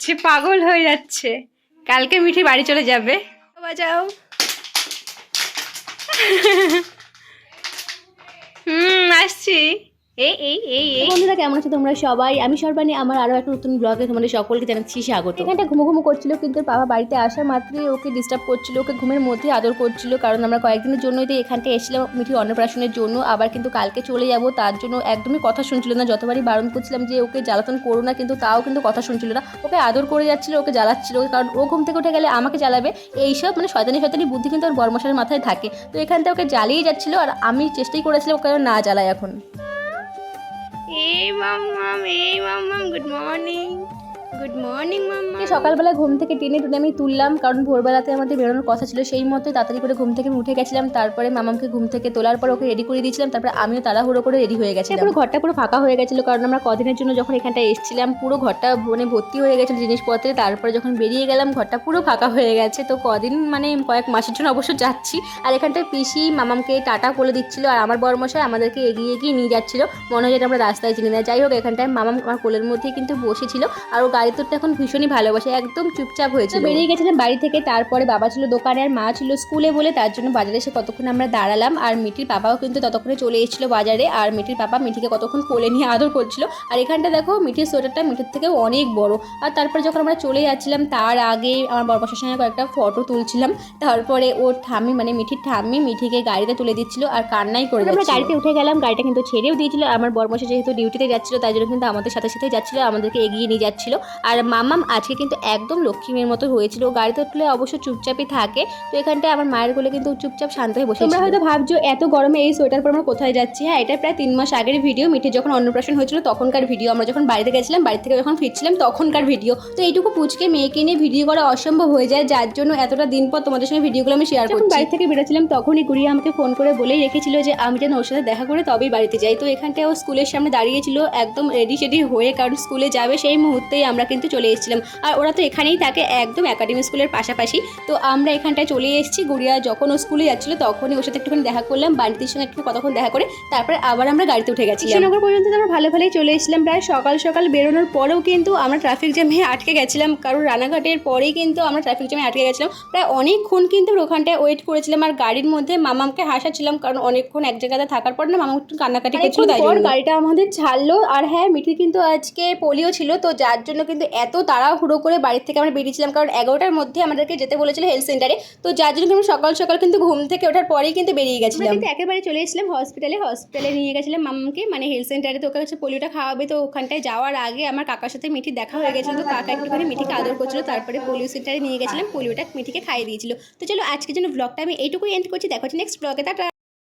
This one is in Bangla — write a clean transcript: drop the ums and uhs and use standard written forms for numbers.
সে পাগল হয়ে যাচ্ছে। কালকে মিঠি বাড়ি চলে যাবে। বাজাও। আসছি। বন্ধুরা কেমন আছো তোমরা সবাই? আমি সর্বাণী, আমার আরো একটা নতুন ব্লগে তোমাদের সকলকে জানাচ্ছি স্বাগত। এখানটা ঘুমো করছিল, কিন্তু বাবা বাড়িতে আসা মাত্রই ওকে ডিস্টার্ব করছিল, ওকে ঘুমের মধ্যে আদর করছিল। কারণ আমরা কয়েকদিনের জন্যই তো এখানটা এসেছিলাম মিঠির অন্নপ্রাশনের জন্য, আবার কিন্তু কালকে চলে যাব, তার জন্য একদমই কথা শুনছিল না। যতবারই বারণ করছিলাম যে ওকে জ্বালাতন করো না, কিন্তু তাও কিন্তু কথা শুনছিল না। ওকে আদর করে যাচ্ছিল, ওকে জ্বালাচ্ছিল, কারণ ও ঘুম থেকে উঠে গেলে আমাকে জ্বালাবে। এইসব মানে শয়তানি শয়তানি বুদ্ধি কিন্তু ওর বড়মশাইয়ের মাথায় থাকে। তো এখানটা ওকে জ্বালিয়ে যাচ্ছিল, আর আমি চেষ্টাই করেছিলাম ওকে না জ্বালায়। এখন এই মাম্মাম গুড মর্নিং। গুড মর্নিং মাম্মা। সকালবেলা ঘুম থেকে টেনে টুনে আমি তুললাম, কারণ ভোরবেলাতে আমাদের বেরোনোর কথা ছিল। সেই মতোই তাড়াতাড়ি করে ঘুম থেকে উঠে গেছিলাম। তারপরে মামামকে ঘুম থেকে তোলার পর ওকে রেডি করে দিয়েছিলাম। তারপরে আমিও তাড়াহুড়ো করে রেডি হয়ে গেছিলাম। পুরো ঘরটা পুরো ফাঁকা হয়ে গেছিলো, কারণ আমরা কদিনের জন্য যখন এখানটা এসেছিলাম পুরো ঘরটা মানে ভর্তি হয়ে গেছিলো জিনিসপত্রে। তারপরে যখন বেরিয়ে গেলাম ঘরটা পুরো ফাঁকা হয়ে গেছে। তো কদিন মানে কয়েক মাসের জন্য অবশ্য যাচ্ছি। আর এখানটায় পিসি মামামকে টাটা বলে দিচ্ছিল, আর আমার বড়মশাই আমাদেরকে এগিয়ে এগিয়ে নিয়ে যাচ্ছিল, মনে হয় যেটা আমরা রাস্তায় চিনি না। যাই হোক, এখানটায় মামাম আমার কোলের মধ্যেই কিন্তু বসেছিল, আর ও গাড়ি তোরটা এখন ভীষণই ভালোবাসে, একদম চুপচাপ হয়েছিল। বেরিয়ে গেছিলাম বাড়ি থেকে। তারপরে বাবা ছিল দোকানে আর মা ছিল স্কুলে বলে, তার জন্য বাজারে এসে কতক্ষণ আমরা দাঁড়ালাম। আর মিঠির বাবাও কিন্তু ততক্ষণে চলে এসেছিল বাজারে, আর মিঠির বাবা মিঠিকে কতক্ষণ কোলে নিয়ে আদর করছিল। আর এখানটা দেখো মিঠির সোয়েটারটা মিঠির থেকেও অনেক বড়। আর তারপরে যখন আমরা চলে যাচ্ছিলাম তার আগে আমার বড়মশাইয়ের সঙ্গে কয়েকটা ফটো তুলছিলাম। তারপরে ওর ঠাম্মি মানে মিঠির ঠাম্মি মিঠিকে গাড়িতে তুলে দিচ্ছিল আর কান্নাই করে যাচ্ছিল। আমরা গাড়িতে উঠে গেলাম, গাড়িটা কিন্তু ছেড়েও দিয়েছিল। আমার বড়মশাই যেহেতু ডিউটিতে যাচ্ছিল তাই জন্য কিন্তু আমাদের সাথে সাথে যাচ্ছিল, আমাদেরকে এগিয়ে নিয়ে যাচ্ছিল। আর মামাম আজকে কিন্তু একদম লক্ষ্মী মেয়ের মতো হয়েছিল। গাড়িতে উঠলে অবশ্য চুপচাপই থাকে। তো এখানটায় আমার মায়ের কোলে কিন্তু চুপচাপ শান্ত হয়ে বসে। তোমরা হয়তো ভাবছো এত গরমে এই সোয়েটার পরে আমরা কোথায় যাচ্ছি। হ্যাঁ, এটা প্রায় 3 মাস আগের ভিডিও, মিঠির যখন অন্নপ্রাশন হয়েছিল তখনকার ভিডিও। আমরা যখন বাড়িতে গেছিলাম, বাড়ি থেকে যখন ফিরছিলাম তখনকার ভিডিও। তো এইটুকু পুচকে মেয়েকে নিয়ে ভিডিও করা অসম্ভব হয়ে যায়, যার জন্য এতটা দিন পর তোমাদের সঙ্গে ভিডিওগুলো আমি শেয়ার করছি। বাড়ি থেকে বেরোচ্ছিলাম তখনই গুড়িয়া আমাকে ফোন করে বলেই রেখেছিল যে আমি যেন ওর সাথে দেখা করে তবেই বাড়িতে যাই। তো এখানটায় ও স্কুলের সামনে দাঁড়িয়েছিল একদম রেডি সেডি হয়ে, কারণ স্কুলে যাবে সেই মুহূর্তেই আমরা কিন্তু চলে এসেছিলাম। আর ওরা তো এখানেই থাকে একদম একাডেমি স্কুলের পাশাপাশি। তো আমরা এখানটায় চলে এসেছি। গুড়িয়া যখন ও স্কুলে যাচ্ছিলো তখনই ওর সাথে একটুখানি দেখা করলাম, বাড়ির সঙ্গে একটু কতক্ষণ দেখা করে তারপরে আবার আমরা গাড়িতে উঠে গেছি। শ্রীনগর পর্যন্ত আমরা ভালো ভালোই চলে এসেছিলাম। প্রায় সকাল সকাল বেরোনোর পরেও কিন্তু আমরা ট্রাফিক জ্যামে আটকে গেছিলাম, কারণ রানাঘাটের পরেই কিন্তু আমরা ট্রাফিক জ্যামে আটকে গেছিলাম। প্রায় অনেকক্ষণ কিন্তু ওখানটায় ওয়েট করেছিলাম, আর গাড়ির মধ্যে মামামকে হাসাচ্ছিলাম, কারণ অনেকক্ষণ এক জায়গাতে থাকার পর না মামাম একটু কান্নাকাটি করছিল, তাই জন্য গাড়িটা আমাদের ছাড়লো। আর হ্যাঁ, মিঠি কিন্তু আজকে পোলিও ছিল, তো যার জন্য কিন্তু এত তাড়াহুড়ো করে বাড়ির থেকে আমরা বেরিয়েছিলাম, কারণ 11টার মধ্যে আমাদেরকে যেতে বলেছিল হেলথ সেন্টারে। তো যার জন্য আমরা সকাল সকাল কিন্তু ঘুম থেকে ওঠার পরেই কিন্তু বেরিয়ে গেছিলাম। কিন্তু একেবারে চলে এসেছিলাম হসপিটালে নিয়ে গেছিলাম মামামকে, মানে হেলথ সেন্টারে। তো ওকে হচ্ছে পোলিওটা খাওয়াবে। তো ওখানটায় যাওয়ার আগে আমার কাকার সাথে মিঠি দেখা হয়ে গেছিলো, তো কাকা একটুখানি মিঠিকে আদর করছিল। তারপরে পোলিও সেন্টারে নিয়ে গেছিলাম, পোলিওটা মিঠিকে খাইয়ে দিয়েছিল। তো চলো আজকের জন্য ব্লগটা আমি এইটুকুই এন্ড করছি। দেখা হচ্ছে নেক্সট ব্লগে। টাটা।